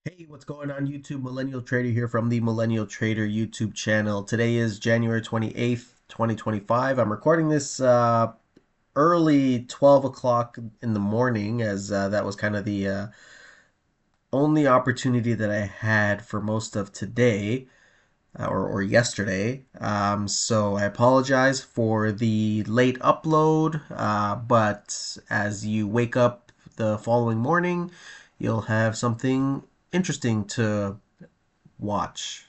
Hey, what's going on YouTube? Millennial Trader here from the Millennial Trader YouTube channel. Today is January 28th, 2025. I'm recording this early 12 o'clock in the morning as that was kind of the only opportunity that I had for most of today or yesterday. So I apologize for the late upload, but as you wake up the following morning, you'll have something interesting to watch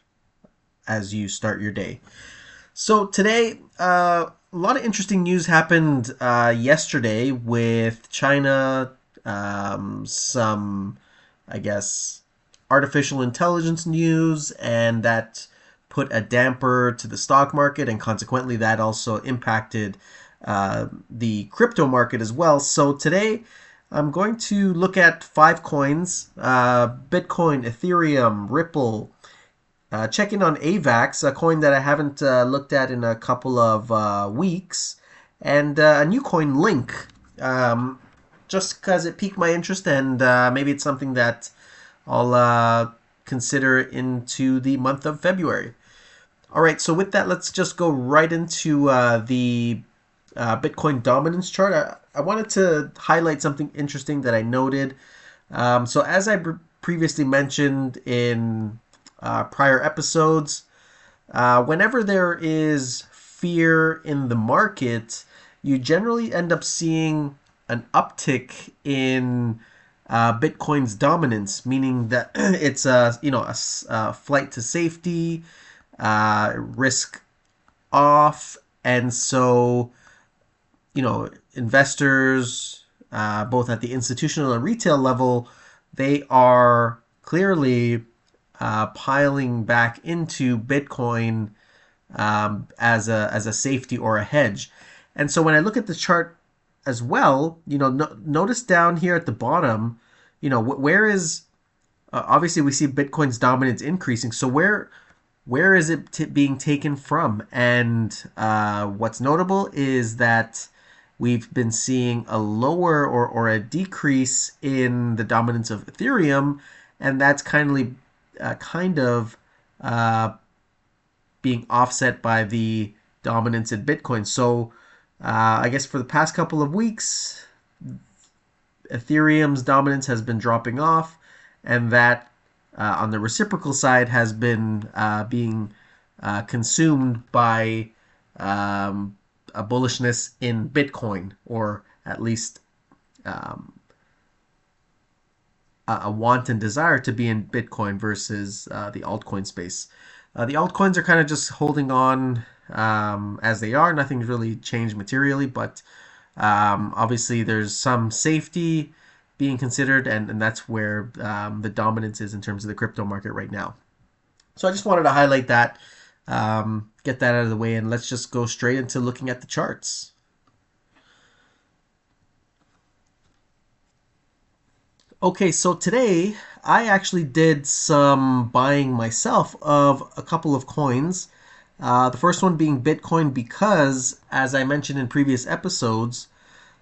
as you start your day. So today, a lot of interesting news happened yesterday with China. Some, I guess, artificial intelligence news, and that put a damper to the stock market, and consequently, that also impacted the crypto market as well. So today, I'm going to look at five coins: Bitcoin, Ethereum, Ripple. Checking on AVAX, a coin that I haven't looked at in a couple of weeks, and a new coin, Link, just because it piqued my interest, and maybe it's something that I'll consider into the month of February. All right, so with that, let's just go right into the Bitcoin dominance chart. I wanted to highlight something interesting that I noted. So as I previously mentioned in prior episodes, whenever there is fear in the market, you generally end up seeing an uptick in Bitcoin's dominance, meaning that it's a flight to safety, risk off, and so investors, both at the institutional and retail level, they are clearly piling back into Bitcoin as a safety or a hedge. And so when I look at the chart as well, notice down here at the bottom, where is obviously we see Bitcoin's dominance increasing. So where is it being taken from? And what's notable is that we've been seeing a lower or a decrease in the dominance of Ethereum, and that's kind of uh, being offset by the dominance in Bitcoin. So I guess for the past couple of weeks, Ethereum's dominance has been dropping off, and that on the reciprocal side has been being consumed by a bullishness in Bitcoin, or at least um, a want and desire to be in Bitcoin versus the altcoin space. The altcoins are kind of just holding on as they are. Nothing's really changed materially, but obviously there's some safety being considered, and that's where the dominance is in terms of the crypto market right now. So I just wanted to highlight that, get that out of the way, and let's just go straight into looking at the charts. Okay, so today I actually did some buying myself of a couple of coins. The first one being Bitcoin because, as I mentioned in previous episodes,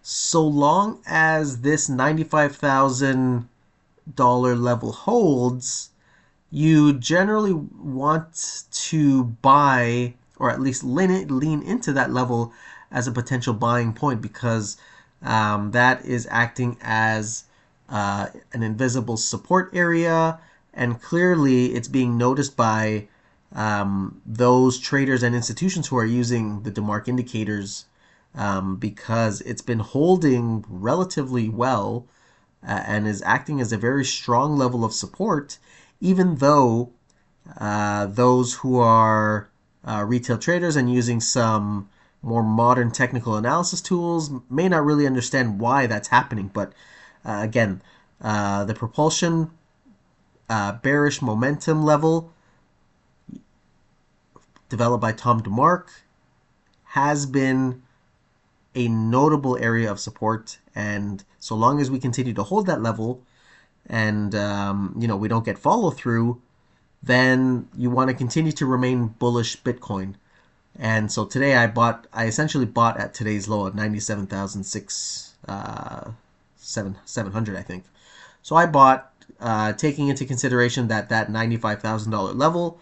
so long as this $95,000 level holds, you generally want to buy or at least lean into that level as a potential buying point because that is acting as an invisible support area, and clearly it's being noticed by those traders and institutions who are using the DeMark indicators because it's been holding relatively well and is acting as a very strong level of support, even though those who are retail traders and using some more modern technical analysis tools may not really understand why that's happening. But again, the propulsion bearish momentum level developed by Tom DeMark has been a notable area of support, and so long as we continue to hold that level and we don't get follow through, then you want to continue to remain bullish Bitcoin. And so today I essentially bought at today's low at 97,700, I think. So I bought taking into consideration that that $95,000 level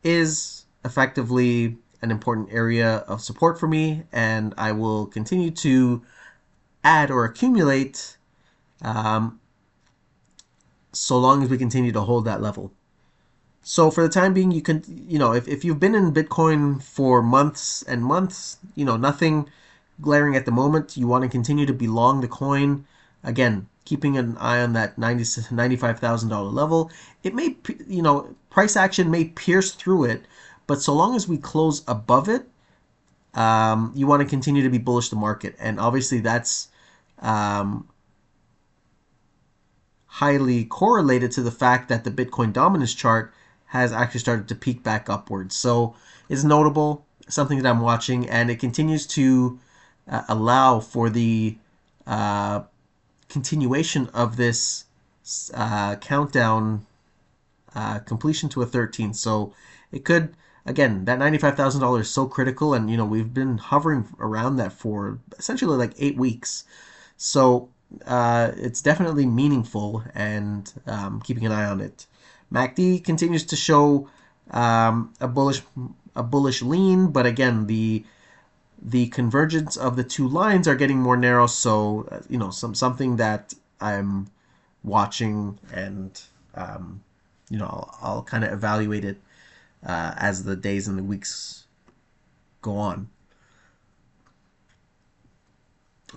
is effectively an important area of support for me, and I will continue to add or accumulate um, so long as we continue to hold that level. So for the time being, you can, if you've been in Bitcoin for months and months, nothing glaring at the moment, you want to continue to be long the coin. Again, keeping an eye on that $95,000 level. It may, price action may pierce through it, but so long as we close above it, you want to continue to be bullish the market. And obviously that's um, highly correlated to the fact that the Bitcoin dominance chart has actually started to peak back upwards. So it's notable, something that I'm watching, and it continues to allow for the uh, continuation of this countdown completion to a 13. So it could, again, that $95,000 is so critical, and we've been hovering around that for essentially like 8 weeks. So it's definitely meaningful, and keeping an eye on it. MACD continues to show a bullish lean, but again, the convergence of the two lines are getting more narrow. So something that I'm watching, and I'll kind of evaluate it as the days and the weeks go on.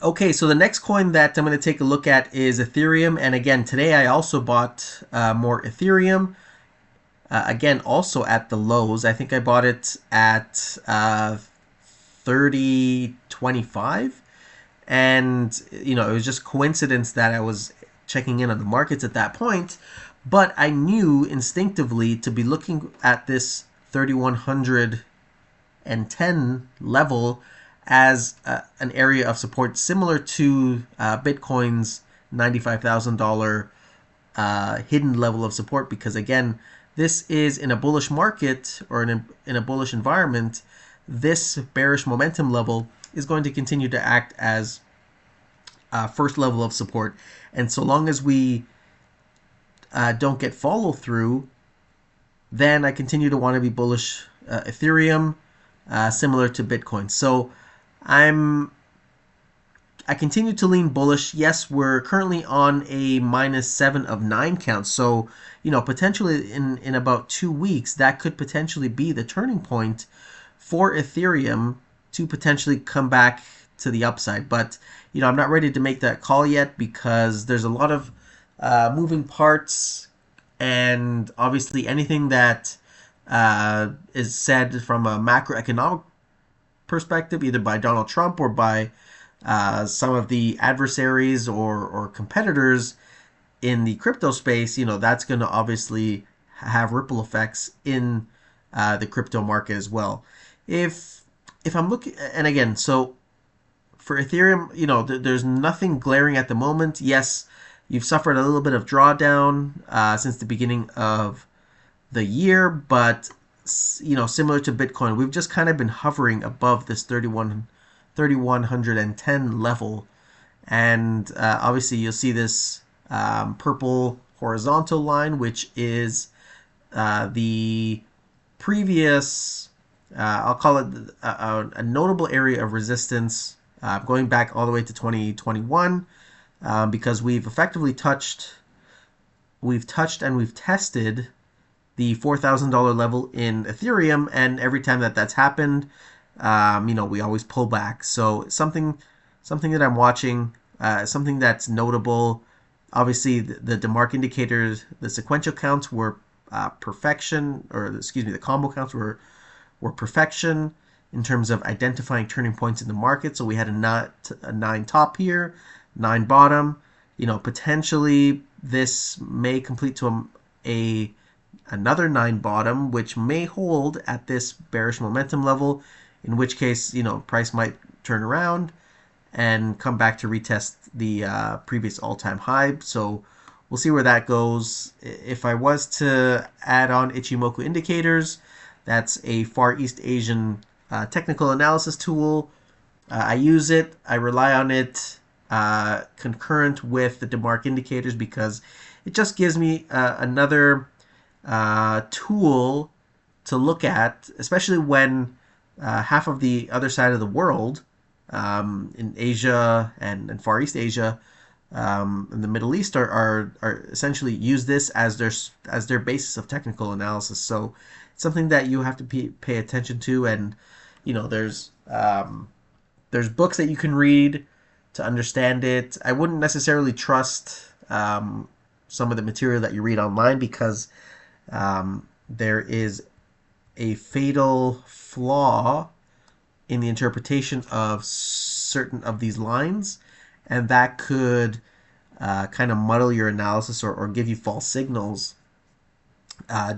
Okay, so the next coin that I'm going to take a look at is Ethereum. And again, today I also bought more Ethereum. Again, also at the lows. I think I bought it at 30.25. And, it was just coincidence that I was checking in on the markets at that point. But I knew instinctively to be looking at this 3,110 level as an area of support similar to Bitcoin's $95,000 hidden level of support, because again, this is in a bullish market, or in a bullish environment. This bearish momentum level is going to continue to act as first level of support, and so long as we don't get follow through, then I continue to want to be bullish Ethereum, similar to Bitcoin. So I continue to lean bullish. Yes, we're currently on a -7 of 9 count. So, potentially in about 2 weeks, that could potentially be the turning point for Ethereum to potentially come back to the upside. But, I'm not ready to make that call yet, because there's a lot of moving parts, and obviously anything that is said from a macroeconomic perspective, either by Donald Trump or by some of the adversaries or competitors in the crypto space, that's going to obviously have ripple effects in the crypto market as well. If I'm looking, and again, so for Ethereum, there's nothing glaring at the moment. Yes, you've suffered a little bit of drawdown since the beginning of the year, but similar to Bitcoin, we've just kind of been hovering above this 3,110 level. And obviously you'll see this purple horizontal line, which is the previous, I'll call it a notable area of resistance, going back all the way to 2021, because we've effectively touched and we've tested the $4,000 level in Ethereum, and every time that's happened, we always pull back. So something that I'm watching, something that's notable. Obviously, the DeMark indicators, the sequential counts were perfection, or excuse me, the combo counts were perfection in terms of identifying turning points in the market. So we had a 9 top here, 9 bottom. Potentially this may complete to another 9 bottom, which may hold at this bearish momentum level, in which case, price might turn around and come back to retest the previous all-time high. So we'll see where that goes. If I was to add on Ichimoku indicators, that's a Far East Asian technical analysis tool. I use it. I rely on it concurrent with the DeMark indicators because it just gives me another tool to look at, especially when half of the other side of the world, in Asia and Far East Asia, and the Middle East are essentially use this as their basis of technical analysis. So it's something that you have to pay attention to, and there's books that you can read to understand it. I wouldn't necessarily trust some of the material that you read online because there is a fatal flaw in the interpretation of certain of these lines, and that could kind of muddle your analysis or give you false signals,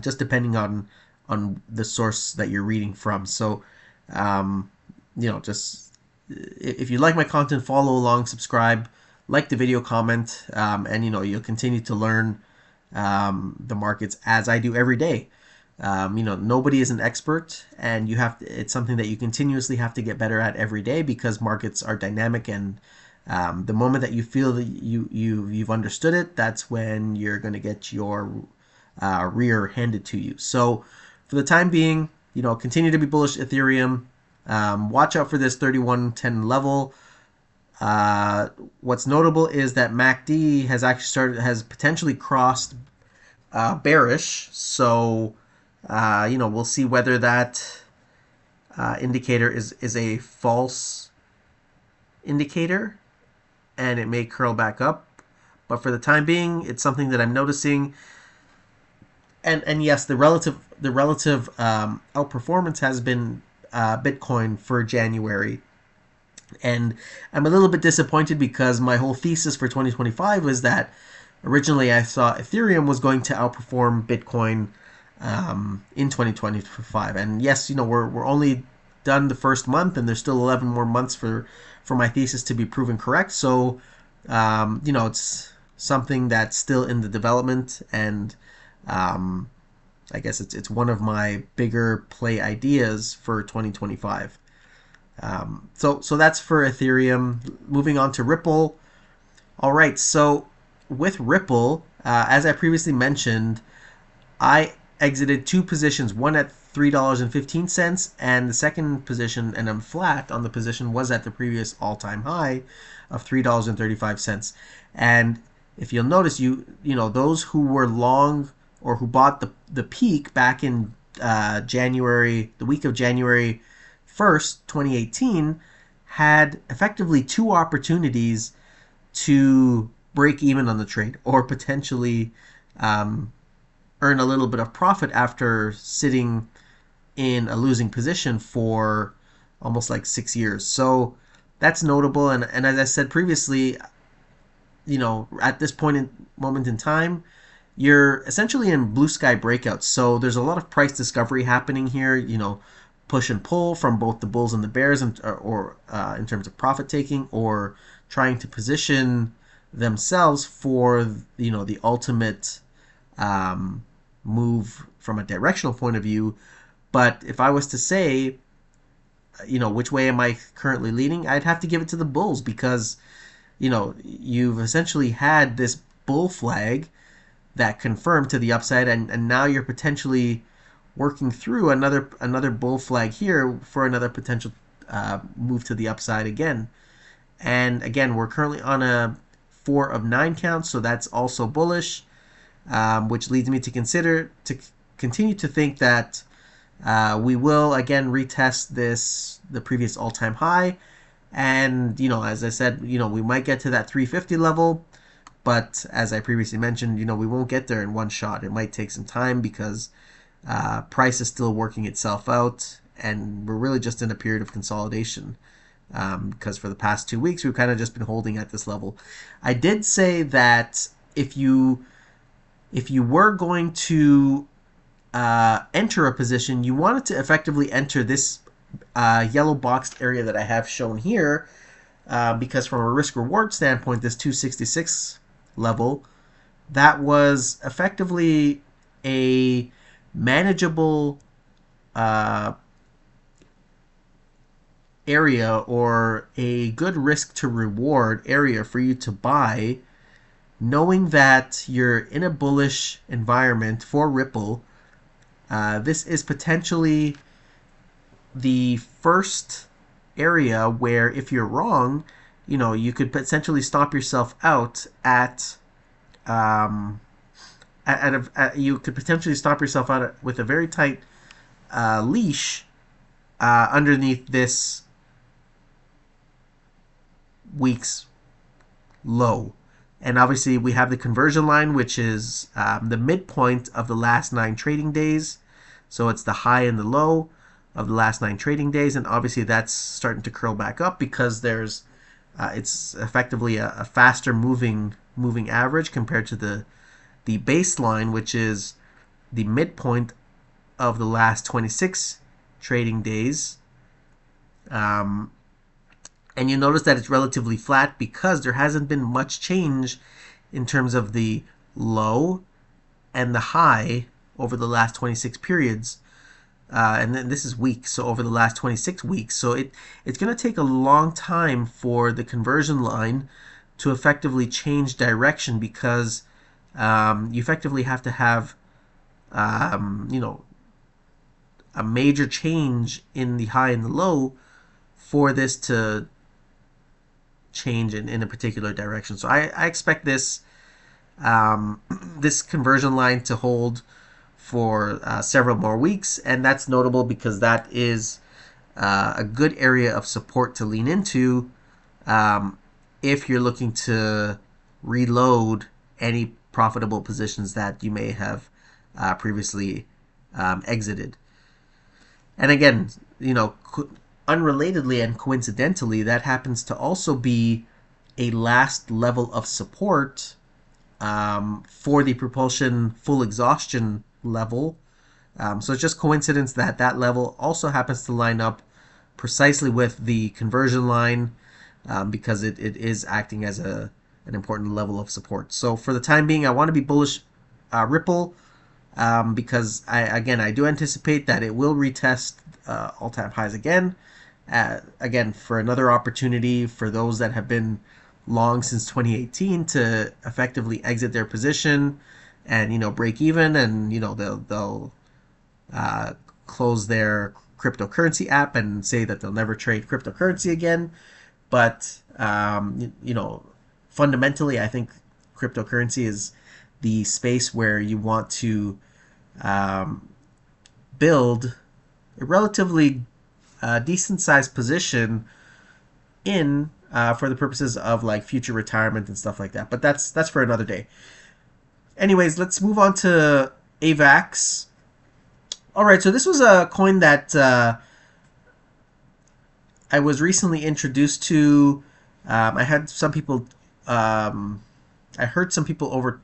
just depending on the source that you're reading from. So, just if you like my content, follow along, subscribe, like the video, comment, and you'll continue to learn the markets as I do every day. Nobody is an expert, and it's something that you continuously have to get better at every day because markets are dynamic, and the moment that you feel that you've understood it, that's when you're going to get your rear handed to you. So for the time being, continue to be bullish Ethereum. Watch out for this 3110 level. What's notable is that MACD has potentially crossed bearish. So we'll see whether that indicator is a false indicator, and it may curl back up. But for the time being, it's something that I'm noticing. And yes, the relative outperformance has been Bitcoin for January. And I'm a little bit disappointed because my whole thesis for 2025 was that originally I thought Ethereum was going to outperform Bitcoin in 2025. And yes, we're only done the first month, and there's still 11 more months for my thesis to be proven correct. So, it's something that's still in the development, and I guess it's one of my bigger play ideas for 2025. So that's for Ethereum. Moving on to Ripple. All right, so with Ripple, as I previously mentioned, I exited two positions, one at $3.15, and the second position, and I'm flat on the position, was at the previous all-time high of $3.35. And if you'll notice, those who were long or who bought the peak back in January, the week of January 1st, 2018, had effectively two opportunities to break even on the trade or potentially earn a little bit of profit after sitting in a losing position for almost like 6 years. So that's notable. And as I said previously, at this moment in time, you're essentially in blue sky breakouts. So there's a lot of price discovery happening here, push and pull from both the bulls and the bears, or in terms of profit taking, or trying to position themselves for the ultimate move from a directional point of view. But if I was to say, which way am I currently leaning, I'd have to give it to the bulls because you've essentially had this bull flag that confirmed to the upside, and now you're potentially working through another bull flag here for another potential move to the upside again. And again, we're currently on a 4 of 9 count, so that's also bullish, which leads me to continue to think that we will again retest the previous all-time high. And as I said, we might get to that 350 level, but as I previously mentioned, we won't get there in one shot. It might take some time because price is still working itself out, and we're really just in a period of consolidation, because for the past 2 weeks we've kind of just been holding at this level. I did say that if you were going to enter a position, you wanted to effectively enter this yellow boxed area that I have shown here, because from a risk reward standpoint, this 266 level, that was effectively a manageable area or a good risk to reward area for you to buy, knowing that you're in a bullish environment for Ripple. This is potentially the first area where if you're wrong, you could potentially stop yourself out um, you could potentially stop yourself out with a very tight leash underneath this week's low. And obviously, we have the conversion line, which is the midpoint of the last 9 trading days. So it's the high and the low of the last 9 trading days. And obviously, that's starting to curl back up because it's effectively a faster moving average compared to the baseline, which is the midpoint of the last 26 trading days. And you notice that it's relatively flat because there hasn't been much change in terms of the low and the high over the last 26 periods. And then this is weeks, so over the last 26 weeks. So it's going to take a long time for the conversion line to effectively change direction because you effectively have to have a major change in the high and the low for this to change in a particular direction. So I expect this this conversion line to hold for several more weeks, and that's notable because that is a good area of support to lean into if you're looking to reload any profitable positions that you may have previously exited. And again, unrelatedly and coincidentally, that happens to also be a last level of support for the propulsion full exhaustion level. So it's just coincidence that that level also happens to line up precisely with the conversion line because it is acting as an important level of support. So for the time being, I want to be bullish Ripple because I do anticipate that it will retest all-time highs again. Again, for another opportunity for those that have been long since 2018 to effectively exit their position and break even, and they'll close their cryptocurrency app and say that they'll never trade cryptocurrency again. But fundamentally, I think cryptocurrency is the space where you want to build a relatively decent sized position in for the purposes of like future retirement and stuff like that. But that's for another day. Anyways, let's move on to AVAX. All right, so this was a coin that I was recently introduced to. I had some people. I heard some people over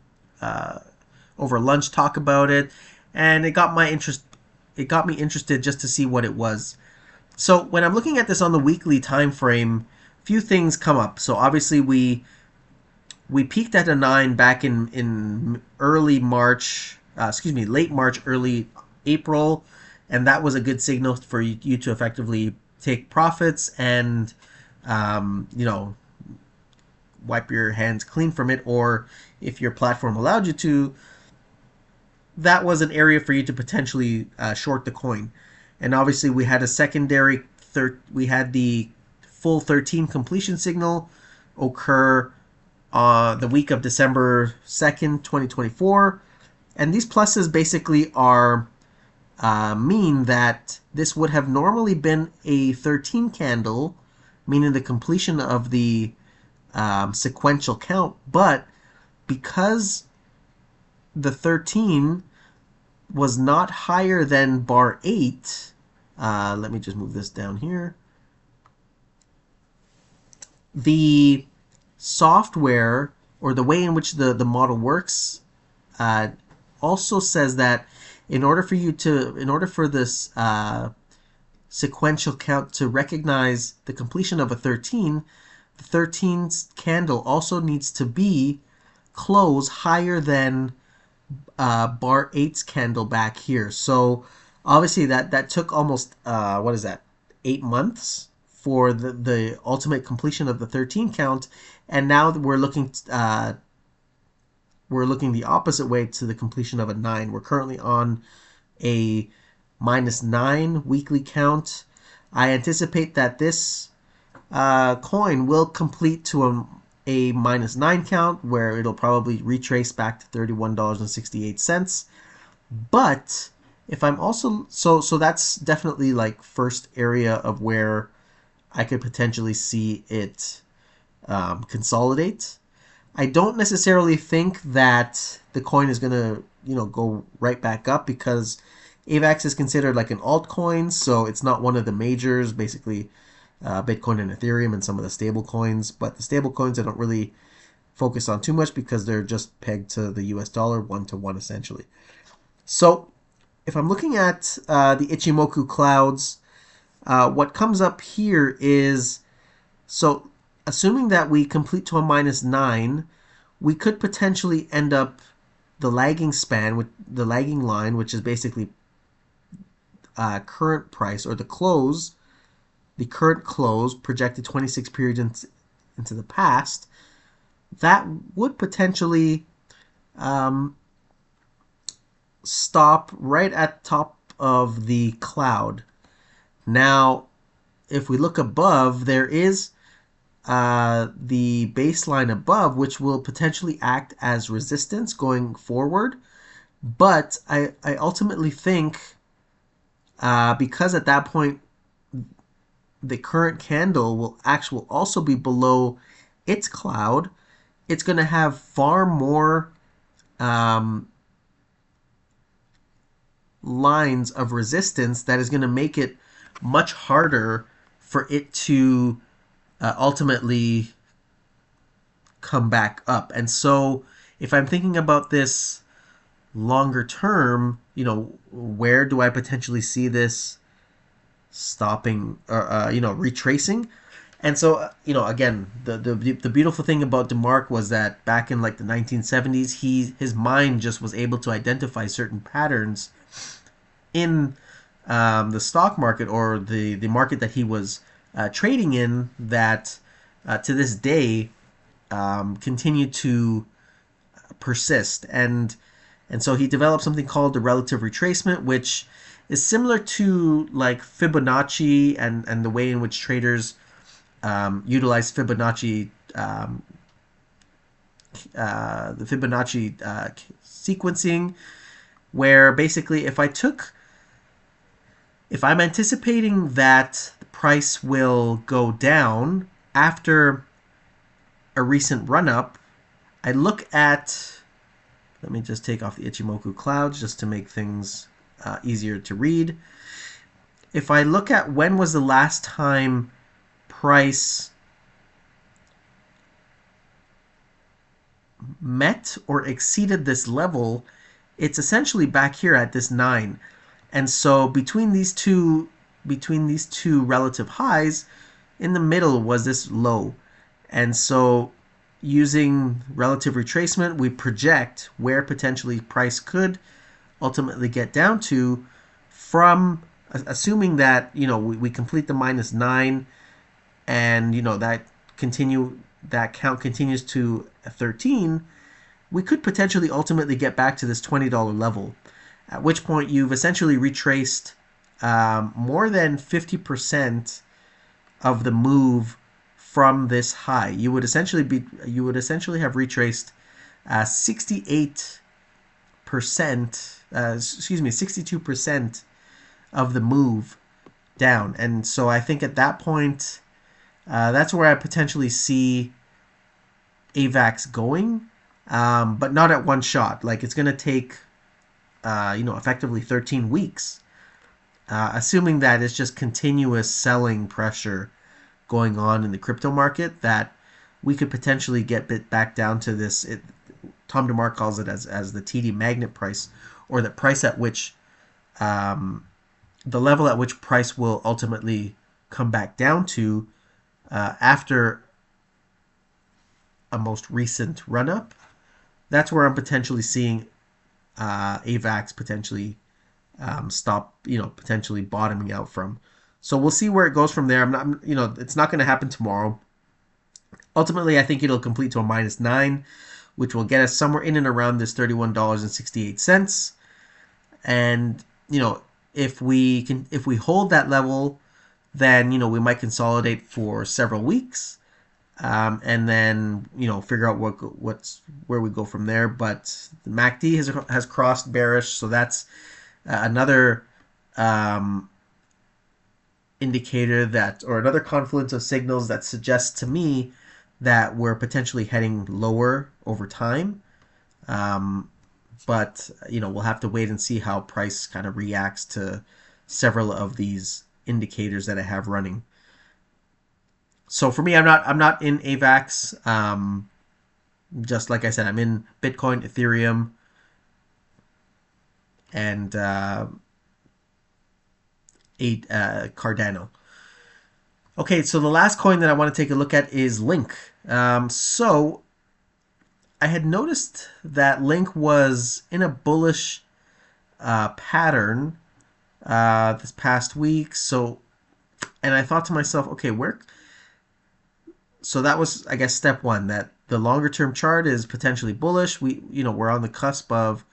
lunch talk about it, and it got my interest. It got me interested just to see what it was. So when I'm looking at this on the weekly time frame, a few things come up. So obviously we peaked at a 9 back in early March, late March, early April, and that was a good signal for you to effectively take profits and wipe your hands clean from it, or if your platform allowed you to, that was an area for you to potentially short the coin. And obviously we had a secondary, we had the full 13 completion signal occur the week of December 2nd, 2024. And these pluses basically are mean that this would have normally been a 13 candle, meaning the completion of the sequential count. But because the 13 was not higher than bar 8, let me just move this down here. The software, or the way in which the model works, also says that in order for this sequential count to recognize the completion of a 13, the 13th candle also needs to be close higher than bar 8's candle back here. So obviously that took almost 8 months for the ultimate completion of the 13 count, and now we're looking the opposite way to the completion of a 9. We're currently on a -9 weekly count. I anticipate that this coin will complete to a -9 count, where it'll probably retrace back to $31.68. But if I'm also so that's definitely like first area of where I could potentially see it consolidate. I don't necessarily think that the coin is gonna go right back up, because AVAX is considered like an altcoin, so it's not one of the majors, basically Bitcoin and Ethereum and some of the stable coins. But the stable coins I don't really focus on too much, because they're just pegged to the US dollar 1-to-1 essentially. So if I'm looking at the Ichimoku clouds, what comes up here is, so assuming that we complete to a -9, we could potentially end up the lagging span with the lagging line, which is basically current price, or the current close projected 26 periods into the past. That would potentially stop right at top of the cloud. Now, if we look above, there is the baseline above, which will potentially act as resistance going forward. But I ultimately think, because at that point the current candle will also be below its cloud, it's going to have far more lines of resistance that is going to make it much harder for it to ultimately come back up. And so if I'm thinking about this longer term, where do I potentially see this stopping, or retracing? And so again, the beautiful thing about DeMark was that back in like the 1970s, his mind just was able to identify certain patterns in the stock market, or the market that he was trading in, that to this day continue to persist. And so he developed something called the relative retracement, which is similar to like Fibonacci, and the way in which traders utilize Fibonacci, the Fibonacci sequencing, where basically if I'm anticipating that the price will go down after a recent run-up, I look at, let me just take off the Ichimoku clouds just to make things easier to read. If I look at when was the last time price met or exceeded this level, it's essentially back here at this 9. And so between these two relative highs, in the middle was this low. And so using relative retracement, we project where potentially price could ultimately get down to, from assuming that we complete the -9, and that count continues to 13, we could potentially ultimately get back to this $20 level, at which point you've essentially retraced more than 50% of the move from this high. You would essentially have retraced 62% of the move down. And so I think at that point, that's where I potentially see AVAX going, but not at one shot. Like, it's going to take, effectively 13 weeks, assuming that it's just continuous selling pressure going on in the crypto market, that we could potentially get back down to this. Tom DeMark calls it as the TD magnet price, or the price at which, the level at which price will ultimately come back down to after a most recent run-up. That's where I'm potentially seeing AVAX potentially stop, potentially bottoming out from. So we'll see where it goes from there. I'm not, you know, it's not going to happen tomorrow. Ultimately, I think it'll complete to a -9, which will get us somewhere in and around this $31.68. And you know, if we hold that level, then you know we might consolidate for several weeks, and then you know figure out what's where we go from there. But the MACD has crossed bearish, so that's another um, indicator that, or another confluence of signals that suggests to me that we're potentially heading lower over time. Um, but you know we'll have to wait and see how price kind of reacts to several of these indicators that I have running. So for me, I'm not in AVAX. Just like I said, I'm in Bitcoin, Ethereum, and Cardano. Okay, so the last coin that I want to take a look at is Link. So I had noticed that Link was in a bullish pattern this past week. So, and I thought to myself, okay, where? So that was, I guess, step one. That the longer term chart is potentially bullish. We're on the cusp of.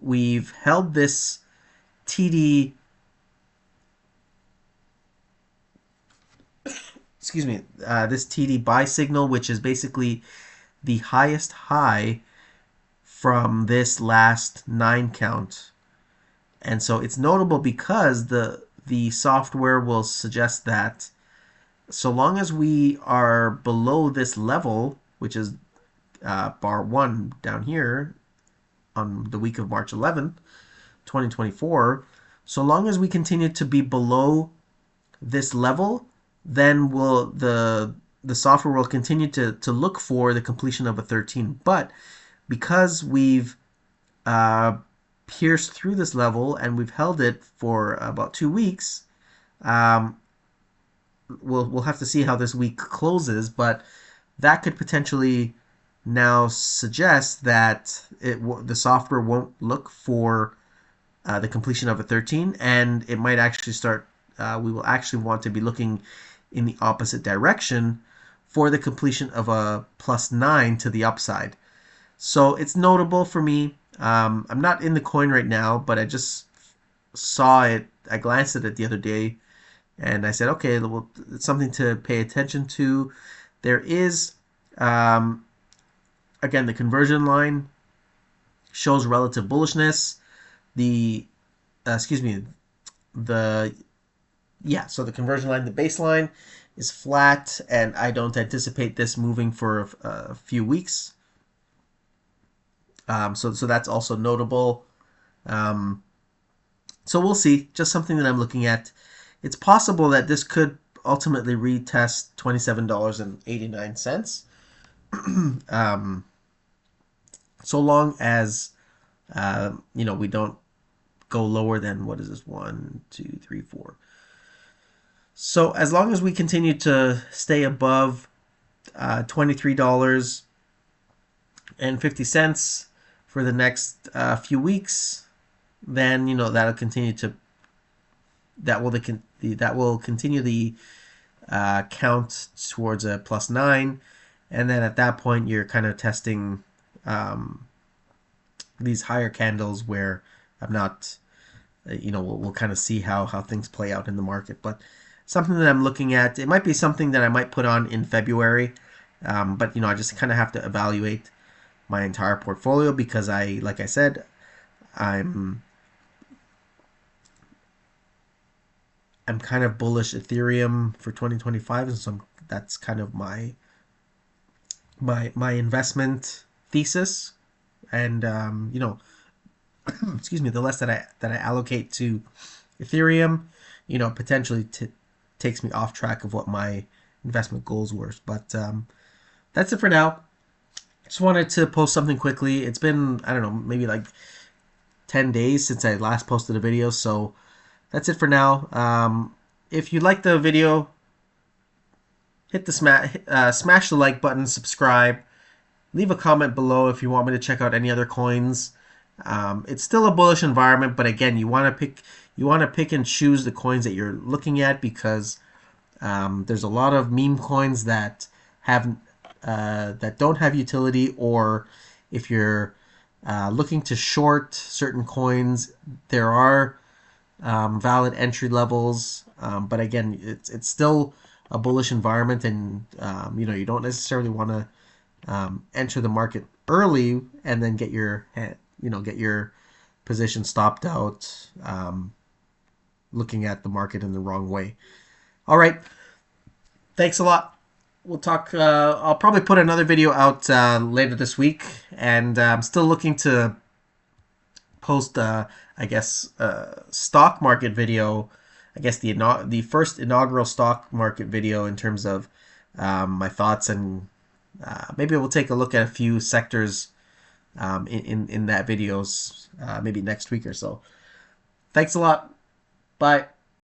We've held this TD. Excuse me. This TD buy signal, which is basically the highest high from this last 9 count. And so it's notable because the software will suggest that so long as we are below this level, which is bar 1 down here on the week of March 11th, 2024, so long as we continue to be below this level, then the software will continue to look for the completion of a 13. But because we've pierced through this level and we've held it for about 2 weeks, we'll have to see how this week closes, but that could potentially now suggest that the software won't look for the completion of a 13, and it might actually start. We will actually want to be looking in the opposite direction for the completion of a +9 to the upside. So it's notable for me. I'm not in the coin right now, but I just saw it. I glanced at it the other day, and I said, okay, well, it's something to pay attention to. There is, again, the conversion line shows relative bullishness. The, excuse me, the, yeah, so the conversion line, the baseline is flat, and I don't anticipate this moving for a few weeks. So that's also notable. So we'll see. Just something that I'm looking at. It's possible that this could ultimately retest $27.89. So long as we don't go lower than, what is this, 1, 2, 3, 4. So as long as we continue to stay above $23.50 for the next few weeks, then that'll continue to that will continue the count towards a +9, and then at that point you're kind of testing these higher candles where I'm not, we'll kind of see how things play out in the market. But something that I'm looking at, it might be something that I might put on in February, but I just kind of have to evaluate my entire portfolio because like I said, I'm kind of bullish Ethereum for 2025, and so that's kind of my investment thesis. And excuse me, the less that I allocate to Ethereum, potentially takes me off track of what my investment goals were. But that's it for now. Just wanted to post something quickly. It's been, I don't know, maybe like 10 days since I last posted a video, so that's it for now. If you like the video, hit the smash the like button, subscribe, leave a comment below if you want me to check out any other coins. It's still a bullish environment, but again, you want to pick and choose the coins that you're looking at, because there's a lot of meme coins that don't have utility, or if you're looking to short certain coins, there are valid entry levels. But again, it's still a bullish environment, and you don't necessarily want to enter the market early and then get your position stopped out, looking at the market in the wrong way. All right, thanks a lot. We'll talk. I'll probably put another video out later this week, and I'm still looking to post, I guess, stock market video. I guess the first inaugural stock market video in terms of my thoughts, and maybe we'll take a look at a few sectors in that videos, maybe next week or so. Thanks a lot. Bye.